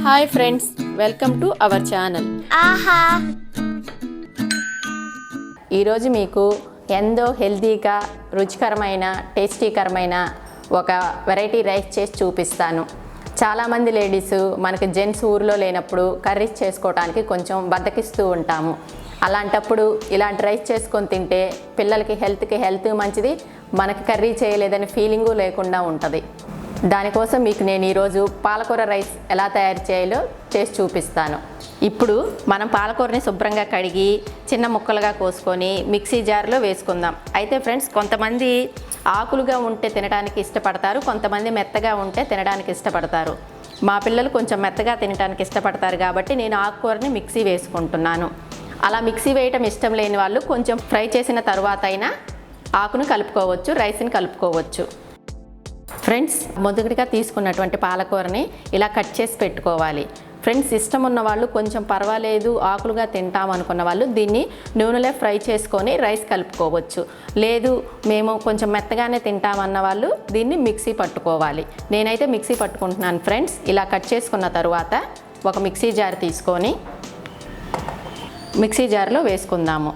Hi friends, welcome to our channel ఆహా. ఈరోజు మీకు ఎంతో హెల్తీగా రుచికరమైన టేస్టీకరమైన ఒక వెరైటీ రైస్ చేసి చూపిస్తాను. చాలామంది లేడీస్ మనకి జెంట్స్ ఊరిలో లేనప్పుడు కర్రీస్ చేసుకోవడానికి కొంచెం బద్దకిస్తూ ఉంటాము. అలాంటప్పుడు ఇలాంటి రైస్ చేసుకొని తింటే పిల్లలకి హెల్త్ మంచిది, మనకి కర్రీ చేయలేదని ఫీలింగు లేకుండా ఉంటుంది. దానికోసం మీకు నేను ఈరోజు పాలకూర రైస్ ఎలా తయారు చేయాలో చేసి చూపిస్తాను. ఇప్పుడు మనం పాలకూరని శుభ్రంగా కడిగి చిన్న ముక్కలుగా కోసుకొని మిక్సీ జార్లో వేసుకుందాం. అయితే ఫ్రెండ్స్, కొంతమంది ఆకులుగా ఉంటే తినడానికి ఇష్టపడతారు, కొంతమంది మెత్తగా ఉంటే తినడానికి ఇష్టపడతారు. మా పిల్లలు కొంచెం మెత్తగా తినడానికి ఇష్టపడతారు కాబట్టి నేను ఆకుకూరని మిక్సీ వేసుకుంటున్నాను. అలా మిక్సీ వేయటం ఇష్టం లేని వాళ్ళు కొంచెం ఫ్రై చేసిన తర్వాత అయినా ఆకును కలుపుకోవచ్చు, రైస్ని కలుపుకోవచ్చు. ఫ్రెండ్స్, మొదటిగా తీసుకున్నటువంటి పాలకూరని ఇలా కట్ చేసి పెట్టుకోవాలి. ఫ్రెండ్స్, ఇష్టం ఉన్న వాళ్ళు కొంచెం పర్వాలేదు ఆకులుగా తింటాం అనుకున్న వాళ్ళు దీన్ని నూనెలో ఫ్రై చేసుకొని రైస్ కలుపుకోవచ్చు. లేదు మేము కొంచెం మెత్తగానే తింటామన్న వాళ్ళు దీన్ని మిక్సీ పట్టుకోవాలి. నేనైతే మిక్సీ పట్టుకుంటున్నాను. ఫ్రెండ్స్, ఇలా కట్ చేసుకున్న తర్వాత ఒక మిక్సీ జార్ తీసుకొని మిక్సీ జార్లో వేసుకుందాము.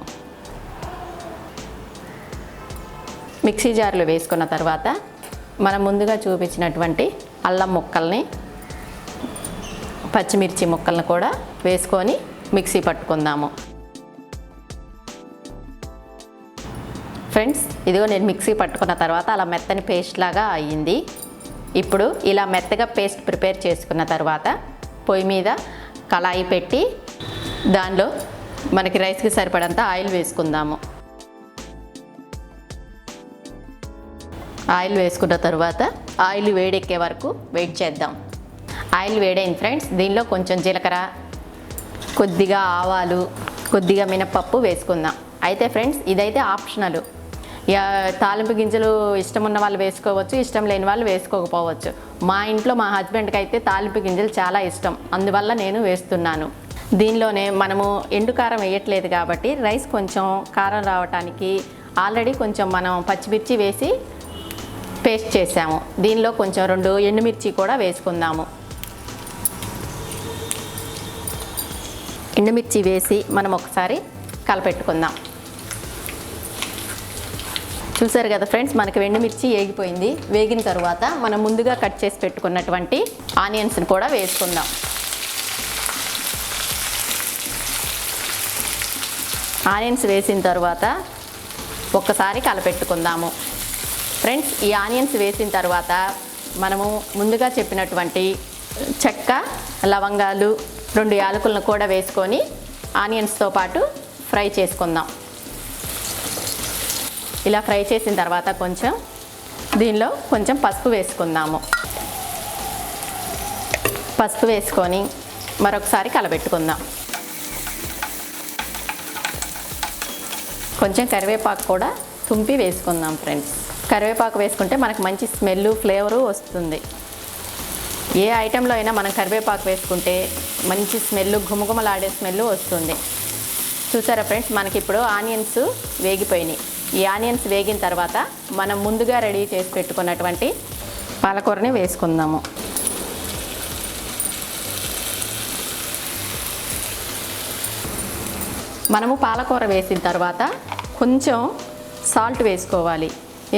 మిక్సీ జార్లో వేసుకున్న తర్వాత మనం ముందుగా చూపించినటువంటి అల్లం ముక్కల్ని, పచ్చిమిర్చి ముక్కల్ని కూడా వేసుకొని మిక్సీ పట్టుకుందాము. ఫ్రెండ్స్, ఇదిగో నేను మిక్సీ పట్టుకున్న తర్వాత అలా మెత్తని పేస్ట్ లాగా అయ్యింది. ఇప్పుడు ఇలా మెత్తగా పేస్ట్ ప్రిపేర్ చేసుకున్న తర్వాత పొయ్యి మీద కళాయి పెట్టి దానిలో మనకి రైస్కి సరిపడంత ఆయిల్ వేసుకుందాము. ఆయిల్ వేసుకున్న తర్వాత ఆయిల్ వేడెక్కే వరకు వెయిట్ చేద్దాం. ఆయిల్ వేడైంది ఫ్రెండ్స్. దీనిలో కొంచెం జీలకర్ర, కొద్దిగా ఆవాలు, కొద్దిగా మినపప్పు వేసుకుందాం. అయితే ఫ్రెండ్స్, ఇదైతే ఆప్షనల్. తాలింపు గింజలు ఇష్టం ఉన్న వాళ్ళు వేసుకోవచ్చు, ఇష్టం లేని వాళ్ళు వేసుకోకపోవచ్చు. మా ఇంట్లో మా హస్బెండ్కి అయితే తాలింపు గింజలు చాలా ఇష్టం, అందువల్ల నేను వేస్తున్నాను. దీనిలోనే మనము ఎండు కారం వేయట్లేదు కాబట్టి రైస్ కొంచెం కారం రావటానికి ఆల్రెడీ కొంచెం మనం పచ్చిమిర్చి వేసి పేస్ట్ చేసాము. దీనిలో కొంచెం 2 ఎండుమిర్చి కూడా వేసుకుందాము. ఎండుమిర్చి వేసి మనం ఒకసారి కలపెట్టుకుందాం. చూసారు కదా ఫ్రెండ్స్, మనకి ఎండుమిర్చి వేగిపోయింది. వేగిన తర్వాత మనం ముందుగా కట్ చేసి పెట్టుకున్నటువంటి ఆనియన్స్ని కూడా వేసుకుందాం. ఆనియన్స్ వేసిన తర్వాత ఒక్కసారి కలపెట్టుకుందాము. ఫ్రెండ్స్, ఈ ఆనియన్స్ వేసిన తర్వాత మనము ముందుగా చెప్పినటువంటి చెక్క, లవంగాలు, 2 యాలకులను కూడా వేసుకొని ఆనియన్స్తో పాటు ఫ్రై చేసుకుందాం. ఇలా ఫ్రై చేసిన తర్వాత దీనిలో కొంచెం పసుపు వేసుకుందాము. పసుపు వేసుకొని మరొకసారి కలబెట్టుకుందాం. కొంచెం కరివేపాకు కూడా తుంపి వేసుకుందాం. ఫ్రెండ్స్, కరివేపాకు వేసుకుంటే మనకు మంచి స్మెల్, ఫ్లేవరు వస్తుంది. ఏ ఐటెంలో అయినా మనం కరివేపాకు వేసుకుంటే మంచి స్మెల్, ఘుమఘుమలాడే స్మెల్ వస్తుంది. చూసారా ఫ్రెండ్స్, మనకి ఇప్పుడు ఆనియన్స్ వేగిపోయినాయి. ఈ ఆనియన్స్ వేగిన తర్వాత మనం ముందుగా రెడీ చేసి పెట్టుకున్నటువంటి పాలకూరని వేసుకుందాము. మనము పాలకూర వేసిన తర్వాత కొంచెం సాల్ట్ వేసుకోవాలి.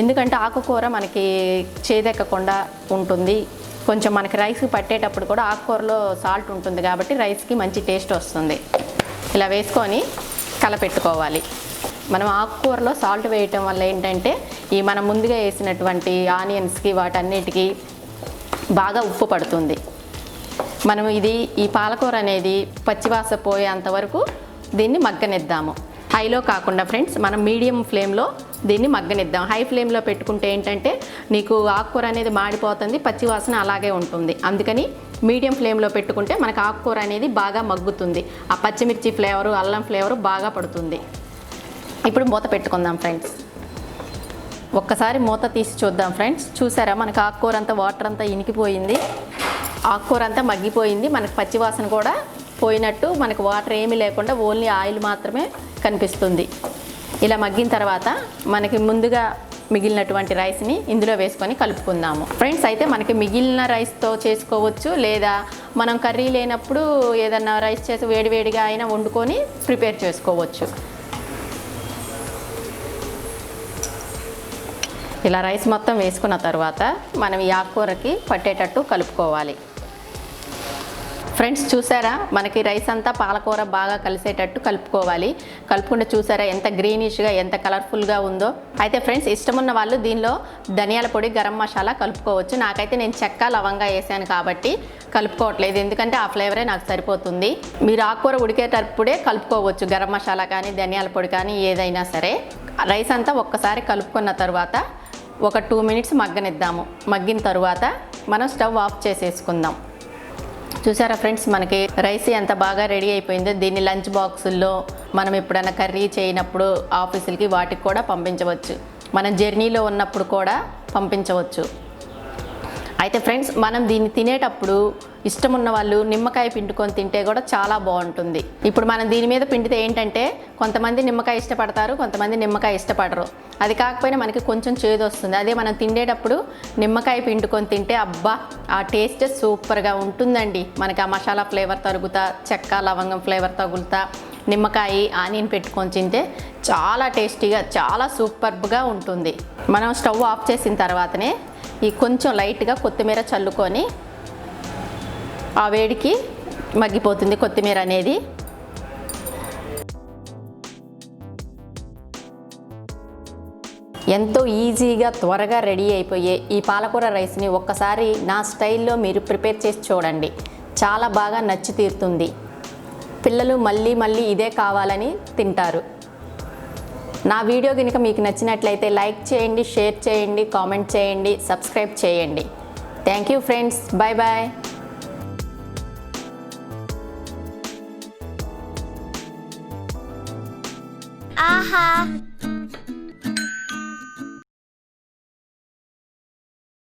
ఎందుకంటే ఆకుకూర మనకి చేదెక్కకుండా ఉంటుంది. కొంచెం మనకి రైస్కి పట్టేటప్పుడు కూడా ఆకుకూరలో సాల్ట్ ఉంటుంది కాబట్టి రైస్కి మంచి టేస్ట్ వస్తుంది. ఇలా వేసుకొని కలపెట్టుకోవాలి. మనం ఆకుకూరలో సాల్ట్ వేయటం వల్ల ఏంటంటే మనం ముందుగా వేసినటువంటి ఆనియన్స్కి వాటన్నిటికీ బాగా ఉప్పు పడుతుంది. మనం ఈ పాలకూర అనేది పచ్చివాసన పోయేంత వరకు దీన్ని మగ్గనిద్దాము. హైలో కాకుండా ఫ్రెండ్స్, మనం మీడియం ఫ్లేమ్లో దీన్ని మగ్గనిద్దాం. హై ఫ్లేమ్లో పెట్టుకుంటే ఏంటంటే నీకు ఆకుకూర అనేది మాడిపోతుంది, పచ్చివాసన అలాగే ఉంటుంది. అందుకని మీడియం ఫ్లేమ్లో పెట్టుకుంటే మనకు ఆకుకూర అనేది బాగా మగ్గుతుంది. ఆ పచ్చిమిర్చి ఫ్లేవరు, అల్లం ఫ్లేవరు బాగా పడుతుంది. ఇప్పుడు మూత పెట్టుకుందాం ఫ్రెండ్స్. ఒక్కసారి మూత తీసి చూద్దాం ఫ్రెండ్స్. చూసారా, మనకు ఆకుకూర అంతా వాటర్ అంతా ఇనికిపోయింది, ఆకుకూర అంతా మగ్గిపోయింది. మనకు పచ్చివాసన కూడా పోయినట్టు, మనకు వాటర్ ఏమీ లేకుండా ఓన్లీ ఆయిల్ మాత్రమే కనిపిస్తుంది. ఇలా మగ్గిన తర్వాత మనకి ముందుగా మిగిలినటువంటి రైస్ని ఇందులో వేసుకొని కలుపుకుందాము. ఫ్రెండ్స్, అయితే మనకి మిగిలిన రైస్తో చేసుకోవచ్చు, లేదా మనం కర్రీ లేనప్పుడు ఏదన్నా రైస్ చేసి వేడివేడిగా అయినా వండుకొని ప్రిపేర్ చేసుకోవచ్చు. ఇలా రైస్ మొత్తం వేసుకున్న తర్వాత మనం ఈ ఆకుకూరకి పట్టేటట్టు కలుపుకోవాలి. ఫ్రెండ్స్, చూసారా మనకి రైస్ అంతా పాలకూర బాగా కలిసేటట్టు కలుపుకోవాలి. కలుపుకుంటే చూసారా ఎంత గ్రీనిష్గా ఎంత కలర్ఫుల్గా ఉందో. అయితే ఫ్రెండ్స్, ఇష్టమున్న వాళ్ళు దీనిలో ధనియాల పొడి, గరం మసాలా కలుపుకోవచ్చు. నాకైతే నేను చెక్క లవంగా వేసాను కాబట్టి కలుపుకోవట్లేదు, ఎందుకంటే ఆ ఫ్లేవరే నాకు సరిపోతుంది. మీరు ఆకుకూర ఉడికేటప్పుడే కలుపుకోవచ్చు, గరం మసాలా కానీ ధనియాల పొడి కానీ ఏదైనా సరే. రైస్ అంతా ఒక్కసారి కలుపుకున్న తర్వాత ఒక 2 మినిట్స్ మగ్గనిద్దాము. మగ్గిన తర్వాత మనం స్టవ్ ఆఫ్ చేసేసుకుందాం. చూసారా ఫ్రెండ్స్, మనకి రైస్ ఎంత బాగా రెడీ అయిపోయిందో. దీన్ని లంచ్ బాక్సుల్లో మనం ఎప్పుడైనా కర్రీ చేయనప్పుడు ఆఫీసులకి వాటికి కూడా పంపించవచ్చు. మనం జర్నీలో ఉన్నప్పుడు కూడా పంపించవచ్చు. అయితే ఫ్రెండ్స్, మనం దీన్ని తినేటప్పుడు ఇష్టం ఉన్న వాళ్ళు నిమ్మకాయ పిండుకొని తింటే కూడా చాలా బాగుంటుంది. ఇప్పుడు మనం దీని మీద పిండితే ఏంటంటే కొంతమంది నిమ్మకాయ ఇష్టపడతారు, కొంతమంది నిమ్మకాయ ఇష్టపడరు. అది కాకపోయినా మనకి కొంచెం చేదు వస్తుంది. అదే మనం తినేటప్పుడు నిమ్మకాయ పిండుకొని తింటే అబ్బా ఆ టేస్ట్ సూపర్గా ఉంటుందండి. మనకి ఆ మసాలా ఫ్లేవర్ తరుగుతా, చెక్క లవంగం ఫ్లేవర్ తగులుతా, నిమ్మకాయ ఆనియన్ పెట్టుకొని తింటే చాలా టేస్టీగా చాలా సూపర్గా ఉంటుంది. మనం స్టవ్ ఆఫ్ చేసిన తర్వాతనే ఈ కొంచెం లైట్గా కొత్తిమీర చల్లుకొని, ఆ వేడికి మగ్గిపోతుంది కొత్తిమీర అనేది. ఎంతో ఈజీగా త్వరగా రెడీ అయిపోయే ఈ పాలకూర రైస్ని ఒక్కసారి నా స్టైల్లో మీరు ప్రిపేర్ చేసి చూడండి. చాలా బాగా నచ్చి తీరుతుంది. పిల్లలు మళ్ళీ మళ్ళీ ఇదే కావాలని తింటారు. నా వీడియో కనుక మీకు నచ్చినట్లయితే లైక్ చేయండి, షేర్ చేయండి, కామెంట్ చేయండి, సబ్స్క్రైబ్ చేయండి. Thank you friends. Bye bye. ఆహా.